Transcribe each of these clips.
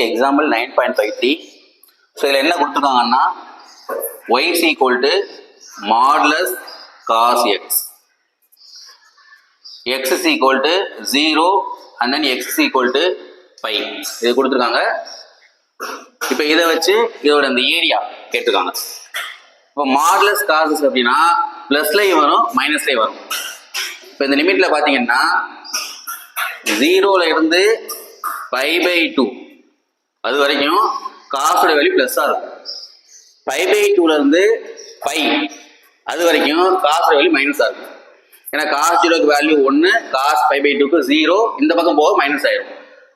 Example 9.53. So இதில் என்ன கொடுத்துருக்காங்கன்னா y is equal to modulus cos x, x is equal to 0 and then x is equal to pi இது கொடுத்துருக்காங்க. இப்போ இதை வச்சு இதோட இந்த ஏரியா கேட்டிருக்காங்க. இப்போ மாடுலஸ் காசஸ் அப்படின்னா ப்ளஸ்லேயும் வரும் மைனஸ்லேயும் வரும். இப்போ இந்த லிமிட்டில் பார்த்தீங்கன்னா 0ல இருந்து π/2 அது வரைக்கும் காசோட வேல்யூ ப்ளஸ்ஸாக இருக்கும். π/2ல இருந்து பை அது வரைக்கும் காசோட வேல்யூ மைனஸாக இருக்கும். ஏன்னா காஸ் 0க்கு வேல்யூ 1, காஸ் π/2க்கு 0, இந்த பக்கம் போக மைனஸ் ஆயிடும்.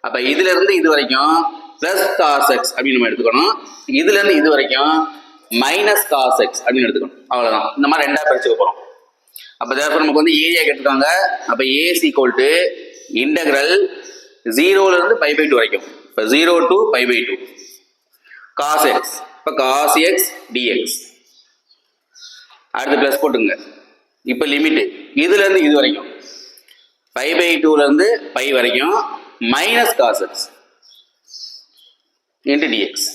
அப்போ இதுல இருந்து இது வரைக்கும் பிளஸ் காஸ் எக்ஸ் அப்படின்னு நம்ம எடுத்துக்கணும். இதுல இருந்து இது வரைக்கும் மைனஸ் காஸ் எக்ஸ் அப்படின்னு எடுத்துக்கணும். அவ்வளோதான். இந்த மாதிரி ரெண்டா பிரிச்சுக்க போகிறோம். அப்போ தேர்ஃபோர் நமக்கு வந்து ஏரியா கேட்டிருக்காங்க. அப்போ ஏ இஸ் ஈக்குவல் டு இன்டகிரல் 0ல இருந்து π/2 வரைக்கும். இப்போ 0 to π/2 காஸ் எக்ஸ். இப்போ காஸ் எக்ஸ் டிஎக்ஸ். அடுத்து பிளஸ் போட்டுங்க. இப்போ லிமிட் இதுல இருந்து இது வரைக்கும் π/2ல இருந்து பை வரைக்கும் minus cos x into d x.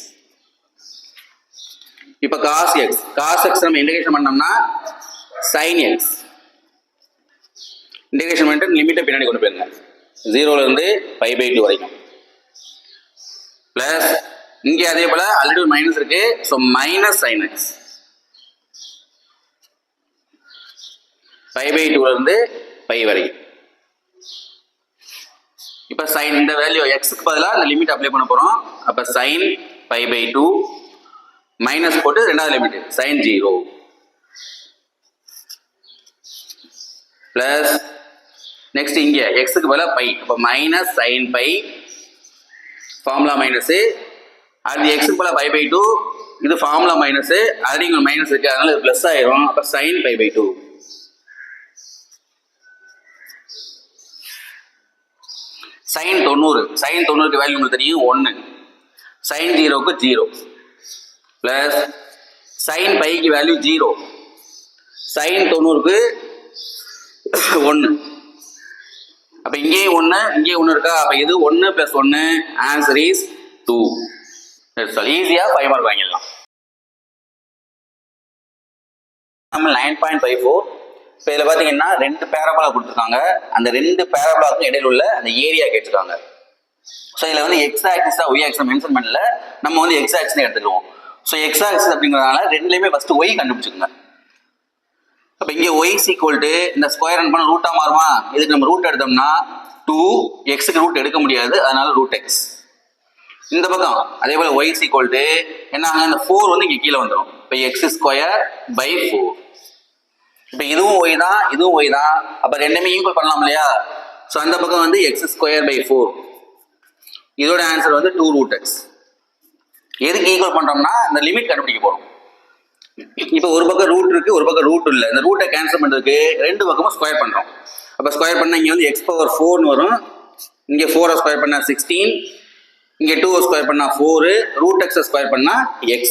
இப்போ காஸ் எக்ஸ் நம்ம இன்டகிரேஷன் பண்ணோம்னா சைன் எக்ஸ். இன்டகிரேஷன் பண்ணிட்டு லிமிட்டை பின்னாடி கொண்டு போயிருங்க. 0ல இருந்து π/2 வரைக்கும் பிளஸ் இங்கே அதே போல ஆல்ரெடி ஒரு மைனஸ் இருக்கு. ஸோ மைனஸ் சைன் எக்ஸ் π/2ல இருந்து பை வரைக்கும். இப்போ சைன் இந்த வேல்யூ எக்ஸுக்கு பதிலாக இந்த லிமிட் அப்ளை பண்ண போறோம். அப்போ சைன் π/2 மைனஸ் போட்டு ரெண்டாவது லிமிட் சைன் 0 பிளஸ் நெக்ஸ்ட் இங்க எக்ஸுக்கு பதிலாக பை. அப்போ minus sine pi formula minus. அது எக்ஸுக்கு பதிலாக π/2 இது ஃபார்முலா மைனஸ். அது இங்க மைனஸ் இருக்கு, அதனால இது பிளஸ் ஆயிரும். அப்போ சைன் π/2 சைன் 90. சைன் 90க்கு வேல்யூ உங்களுக்கு தெரியும் 1, சைன் 0க்கு 0 பிளஸ் சைன் பைக்கு வேல்யூ 0, சைன் 90க்கு 1. அப்ப இங்கேயும் 1 இங்கேயும் 1 இருக்கா. அப்ப இது 1 + 1 ஆன்சர் இஸ் 2. ஈஸியா 5 மார்க் வாங்கிடலாம். 9.54. இப்போ இதில் பார்த்தீங்கன்னா 2 பேரபோலா கொடுத்துருக்காங்க. அந்த 2 பேரபோலாவுக்கும் இடையில உள்ள அந்த ஏரியா கேட்டிருக்காங்க. ஸோ இதில் வந்து x axis y axis mention பண்ணல, நம்ம வந்து எக்ஸ் ஆக்சிஸ் எடுத்துக்குவோம். ஸோ எக்ஸ் ஆக்சிஸ் அப்படிங்கிறதுனால ரெண்டுலேயுமே ஃபர்ஸ்ட் ஒய் கண்டுபிடிச்சுக்கோங்க. அப்போ இங்கே ஒய் இஸ் ஈக்குவல் டு இந்த ஸ்கொயர் ரன் பண்ண ரூட்டாக மாறுமா. இதுக்கு நம்ம ரூட் எடுத்தோம்னா 2, எக்ஸுக்கு ரூட் எடுக்க முடியாது, அதனால ரூட் எக்ஸ். இந்த பக்கம் அதே போல் ஒய் இஸ் ஈக்குவல் டு என்ன ஆகும், இந்த 4 வந்து இங்கே கீழே வந்துடும். இப்போ x²/4. இப்போ இதுவும் ஒய் தான், இதுவும் ஒய் தான். அப்போ ரெண்டுமே ஈக்குவல் பண்ணலாம் இல்லையா. ஸோ அந்த பக்கம் வந்து x²/4. இதோட ஆன்சர் வந்து 2√x. எதுக்கு ஈக்குவல் பண்றோம்னா இந்த லிமிட் கண்டுபிடிக்க போறோம். இப்போ ஒரு பக்கம் ரூட் இருக்கு, ஒரு பக்கம் ரூட் இல்லை. இந்த ரூட்டை கேன்சல் பண்றதுக்கு ரெண்டு பக்கமும் ஸ்கொயர் பண்றோம். அப்போ ஸ்கொயர் பண்ணா இங்க வந்து x⁴ வரும். இங்கே 4 ஸ்கொயர் பண்ணா 16, இங்கே 2 ஸ்கொயர் பண்ணா 4, √x ஸ்கொயர் பண்ணா x.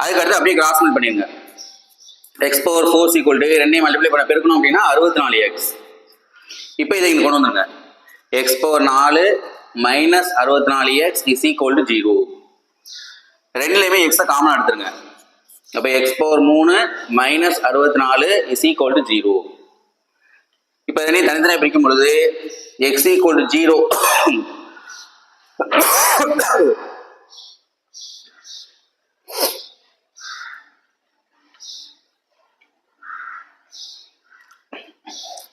அதுக்கு அடுத்து அப்படியே கிராஸ் மல்டிப்ளை பண்ணிருங்க. x⁴ ஈக்குவல் டு ரெண்டையும் மல்டிப்ளை பண்ண பெருக்கணும் அப்படின்னா 64x. இப்போ இதை இங்க கொண்டு வந்துருங்க. x⁴ minus 64x is equal to 0. ரெண்டுலையுமே எக்ஸை காமனாக எடுத்துருங்க. அப்போ x⁴ minus 64 is equal to 0. இப்போ இதனை தனித்தனியாக பிரிக்கும் பொழுது x ஈக்குவல் டு 0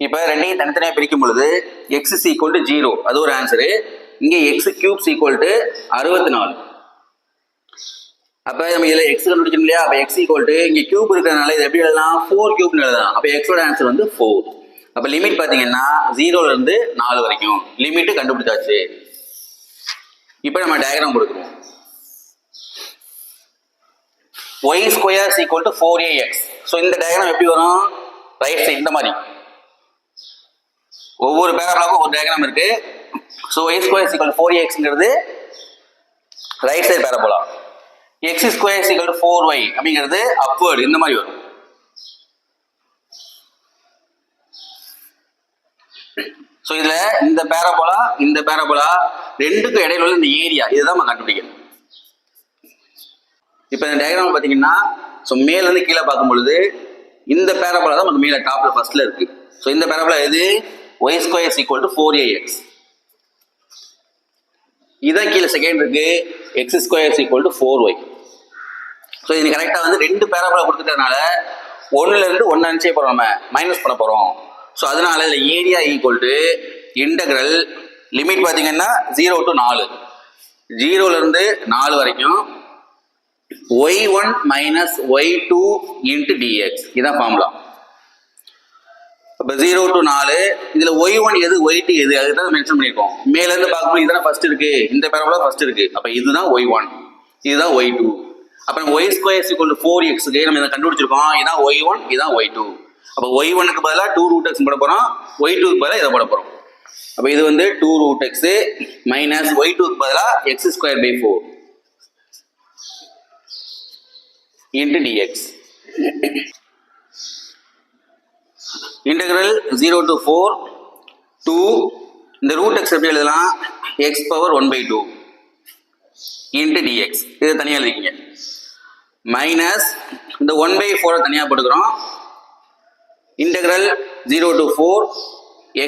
இப்போ ரெண்டையும் தனித்தனியாக பிரிக்கும் பொழுது x இஸ் ஈக்குவல் டு 0 அது ஒரு ஆன்சரு. இங்கே x³ ஈக்குவல் டு 64. அப்போ நம்ம இதில் x கண்டுபிடிக்கணும் இல்லையா. அப்போ x ஈக்குவல் டு இங்கே கியூப் இருக்கிறதுனால இது எப்படி எழுதலாம், 4³ எழுதலாம். அப்போ xோட ஆன்சர் வந்து 4. அப்போ லிமிட் பார்த்தீங்கன்னா 0ல இருந்து 4 வரைக்கும் லிமிட் கண்டுபிடிச்சாச்சு. இப்போ நம்ம டயக்ராம் கொடுக்குறோம். y² equal to 4ax. So இந்த டயக்ராம் எப்படி வரும், ரைட் சைடு இந்த மாதிரி. ஒவ்வொரு பேராபோலாவுக்கும் ஒரு டயக்ராம் இருக்கு. ஸோ y² ஈக்குவல் 4axங்கிறது right side parabola. x² equal to 4y அப்படிங்கிறது அப்வர்டு இந்த மாதிரி வரும். ஸோ இதுல இந்த பேரபோலா ரெண்டுக்கும் இடையில உள்ள இந்த ஏரியா இதுதான் நம்ம கண்டுபிடிக்கணும். இப்போ இந்த டயக்ராம் பார்த்தீங்கன்னா ஸோ மேலேருந்து கீழே பார்க்கும் பொழுது இந்த பேரபோலா தான் நமக்கு மேலே டாப்ல ஃபர்ஸ்ட்ல இருக்கு. ஸோ இந்த பேரபோலா எது y square is equal to 4ax. இதான் கீழே செகண்ட் இருக்கு x square is equal to 4y. So இது கரெக்டாக வந்து ரெண்டு பேரபோலா கொடுத்துட்டதுனால ஒன்னுல இருந்து ஒன்னு நினைச்சே போறோம், நம்ம மைனஸ் பண்ண போறோம். ஸோ அதனால இதுல area equal to integral limit பார்த்தீங்கன்னா 0 to 4, 0ல இருந்து 4 வரைக்கும் y1 minus y2 into dx. இதான் ஃபார்முலா. அப்ப 0 to 4 இதுல y1 எது y2 எது அதுதான் மென்ஷன் பண்ணிருக்கோம். மேல இருந்து பார்க்கும்போது இதுதான் ஃபர்ஸ்ட் இருக்கு, இந்த பேரபோலா ஃபர்ஸ்ட் இருக்கு. அப்ப இதுதான் y1, இதுதான் y2. அப்ப நம்ம y square is equal to 4x க்கு நம்ம இதை கண்டுபிடிச்சிருக்கோம். இதான் y1, இதான் y2. அப்ப y1 க்கு பதிலா 2 root x போட போறோம், y2 க்கு பதிலா இதை போட போறோம். அப்ப இது வந்து 2 root x minus y2 க்கு பதிலா x square by 4 into dx. Integral 0 to 4 2 இந்த root x எப்படி எழுதலாம், x power 1 by 2 into dx. இது தனியா எழுதிக்கங்க. மைனஸ் இந்த 1 by 4 தனியா போட்டுக்கிறோம். Integral 0 to 4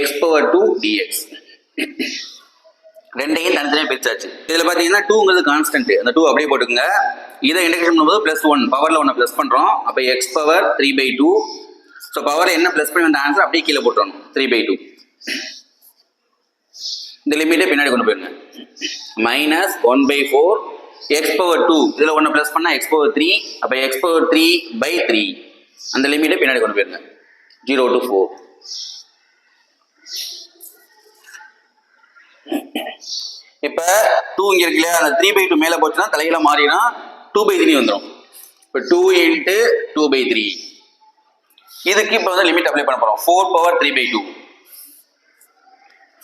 x power 2 dx. ரெண்டையும் தனித்தனியாக பிரிச்சாச்சு. இதில் பார்த்தீங்கன்னா 2ங்கிறது கான்ஸ்டன்ட், அந்த 2 அப்படியே போட்டுக்கோங்க. இதை இன்டெகிரேஷன் பண்ணும்போது +1 பவரில் 1 ப்ளஸ் பண்ணுறோம். அப்போ x பவர் 3/2. ஸோ பவரை என்ன ப்ளஸ் பண்ணி வந்த ஆன்சர் அப்படியே கீழே போட்டுறோம் 3/2. இந்த லிமிட்டை பின்னாடி கொண்டு போயிருங்க. மைனஸ் 1/4 x பவர் 2 இதில் 1 ப்ளஸ் பண்ணால் x பவர் 3. அப்போ x பவர் 3/3 அந்த லிமிட்டை பின்னாடி கொண்டு போயிருங்க 0 to 4. இப்ப 2 இங்க இருக்கு இல்லையா, அந்த 3/2 மேல போச்சுன்னா தலையில மாறினா 2/3 வந்துடும். இப்போ 2 into 2/3 இதுக்கு இப்போ வந்து லிமிட் அப்ளை பண்ண போறோம். 4 power 3/2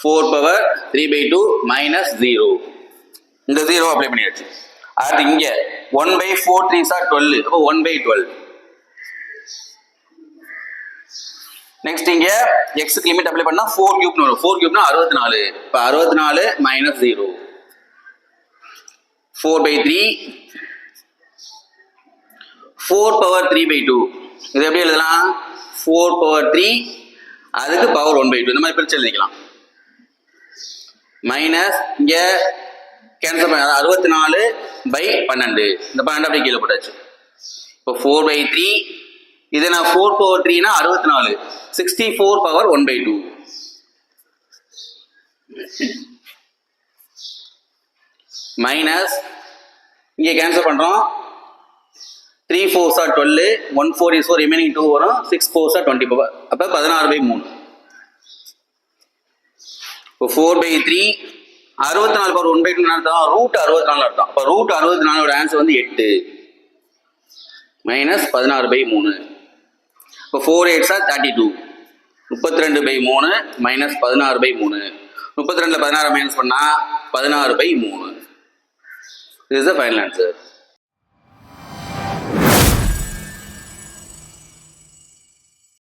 4 power 3/2 minus 0. இந்த 0 அப்ளை பண்ணியாச்சு. அடுத்து இங்க 1/4 3s are 12. அப்போ 1/12. நெக்ஸ்ட் இங்க x க்கு லிமிட் அப்ளை பண்ணா 4 cube வரும். 4 cube னா 64. இப்ப 64 minus 0 4/3 4 power 3/2 இது எப்படி எழுதலாம், 4 power 3 அதுக்கு பவர் 1/2 இந்த மாதிரி பிரிச்சு எழுதிக்கலாம். மைனஸ் இங்க கேன்சல் பண்ண 64/12 இந்த 12 அப்படியே கீழே போட்டாச்சு. இப்போ 4/3 இது நான் 4 power 3 னா 64 64 power 1/2 மைனஸ் இங்க கேன்சல் பண்றோம். 3 4s are 12 1 4 is 4 remaining 2 வரும். 6 4s are 20 power அப்ப 16/3. இப்போ 4/3 64 power 1/2 அர்த்தம் ரூட் 64 அர்த்தம். அப்ப ரூட் 64 ஓட ஆன்சர் வந்து 8 மைனஸ் 16/3. இப்போ 4 8s are 32 32/3 மைனஸ் 16/3. 32ல 16 மைனஸ் பண்ணா 16/3. This is the final answer.